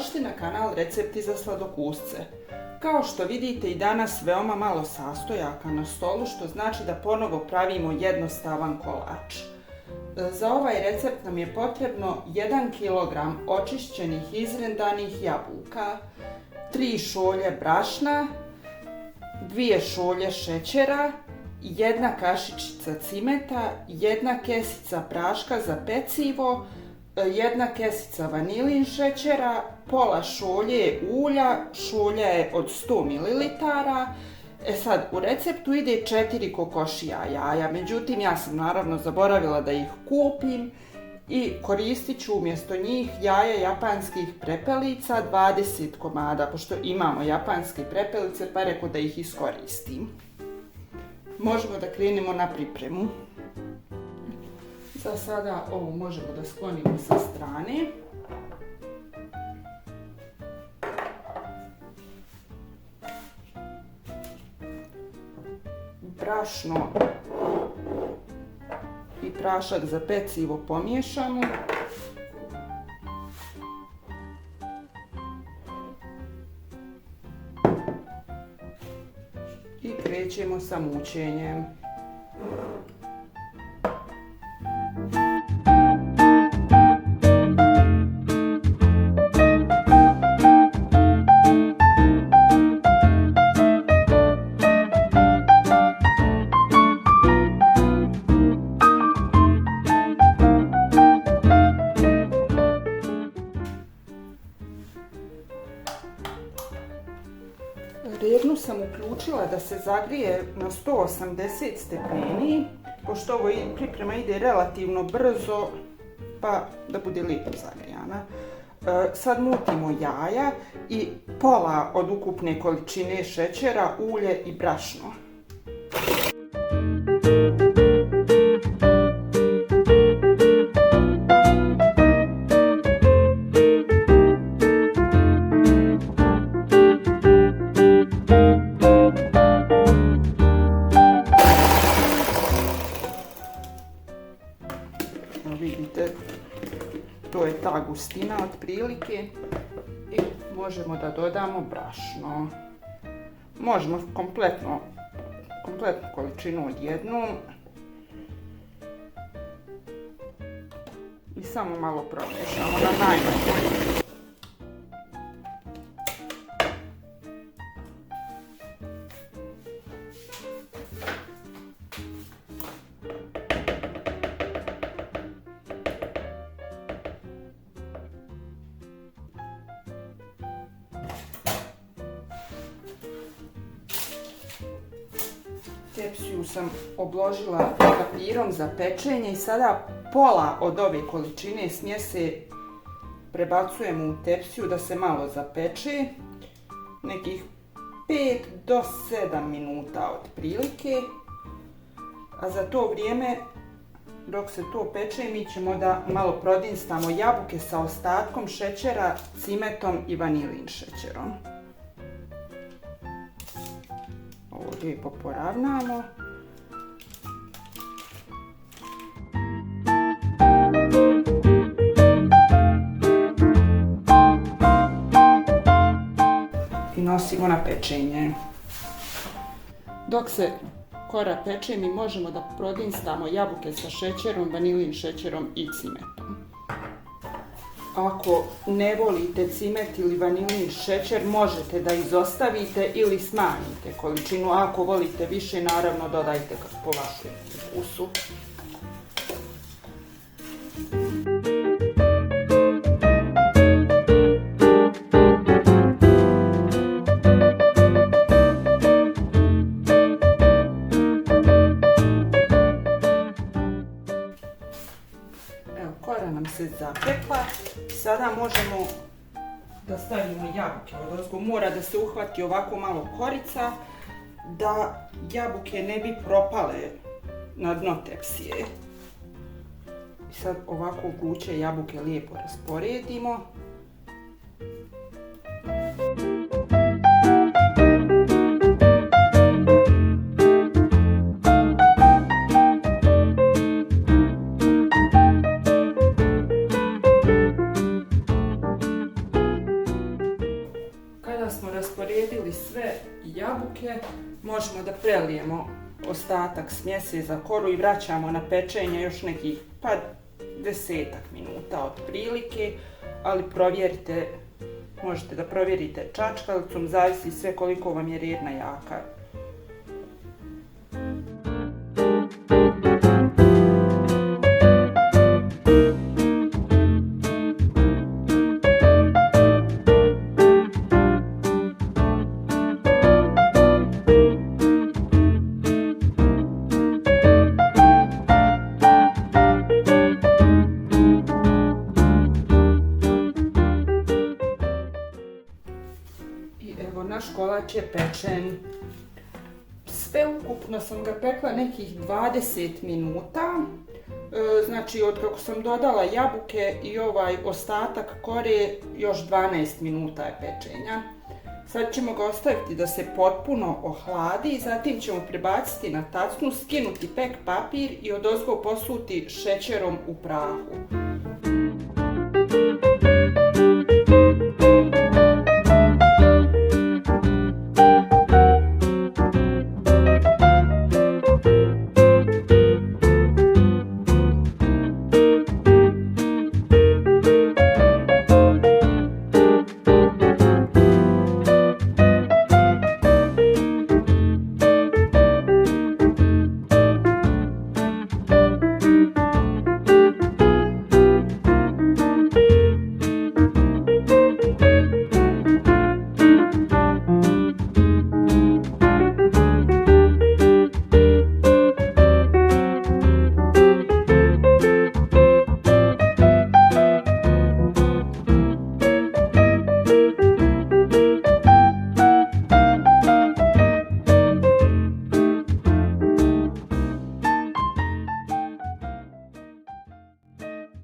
Dobrodošli na kanal Recepti za sladokusce. Kao što vidite i danas veoma malo sastojaka na stolu, što znači da ponovo pravimo jednostavan kolač. Za ovaj recept nam je potrebno 1 kg očišćenih izrendanih jabuka, 3 šolje brašna, 2 šolje šećera, 1 kašičica cimeta, 1 kesica praška za pecivo, 1 kesica vanilin šećera, pola šolje ulja, šolja je od 100 ml. Sad, u receptu ide 4 kokošija jaja, međutim ja sam naravno zaboravila da ih kupim i koristit ću umjesto njih jaja japanskih prepelica, 20 komada, pošto imamo japanske prepelice pa rekao da ih iskoristim. Možemo da krenemo na pripremu. Za sada ovo možemo da sklonimo sa strane. Brašno i prašak za pecivo pomiješamo. I krećemo sa mućenjem. Rernu sam uključila da se zagrije na 180 stepeni, pošto ovo priprema ide relativno brzo, pa da bude lijepo zagrijana. Sad mutimo jaja i pola od ukupne količine šećera, ulje i brašno. Vidite, to je ta gustina otprilike i možemo da dodamo brašno. Možemo kompletnu količinu odjednom i samo malo promiješamo na najmanju. Tepsiju sam obložila papirom za pečenje i sada pola od ove količine smjese prebacujemo u tepsiju da se malo zapeče, nekih 5 do 7 minuta otprilike, a za to vrijeme dok se to peče mi ćemo da malo prodinstamo jabuke sa ostatkom šećera, cimetom i vanilin šećerom. Ovo lijepo poravnamo. I nosimo na pečenje. Dok se kora peče mi možemo da prodinstamo jabuke sa šećerom, vanilin šećerom i cimetom. Ako ne volite cimet ili vanilin šećer, možete da izostavite ili smanjite količinu. Ako volite više, naravno dodajte po vašem ukusu. Kora nam se zapekla. Sada možemo da stavimo jabuke odozgo. Mora da se uhvati ovako malo korica da jabuke ne bi propale na dno tepsije. I sad ovako vruće jabuke lijepo rasporedimo. da prelijemo ostatak smjese za koru i vraćamo na pečenje još nekih 10 minuta otprilike, ali provjerite, možete da provjerite čačkalicom, zavisi sve koliko vam je rerna jaka. Evo, naš kolač je pečen. Sve ukupno sam ga pekla nekih 20 minuta. Znači, od kako sam dodala jabuke i ovaj ostatak kore, još 12 minuta je pečenja. Sad ćemo ga ostaviti da se potpuno ohladi i zatim ćemo prebaciti na tacnu, skinuti pek papir i odozgo posuti šećerom u prahu.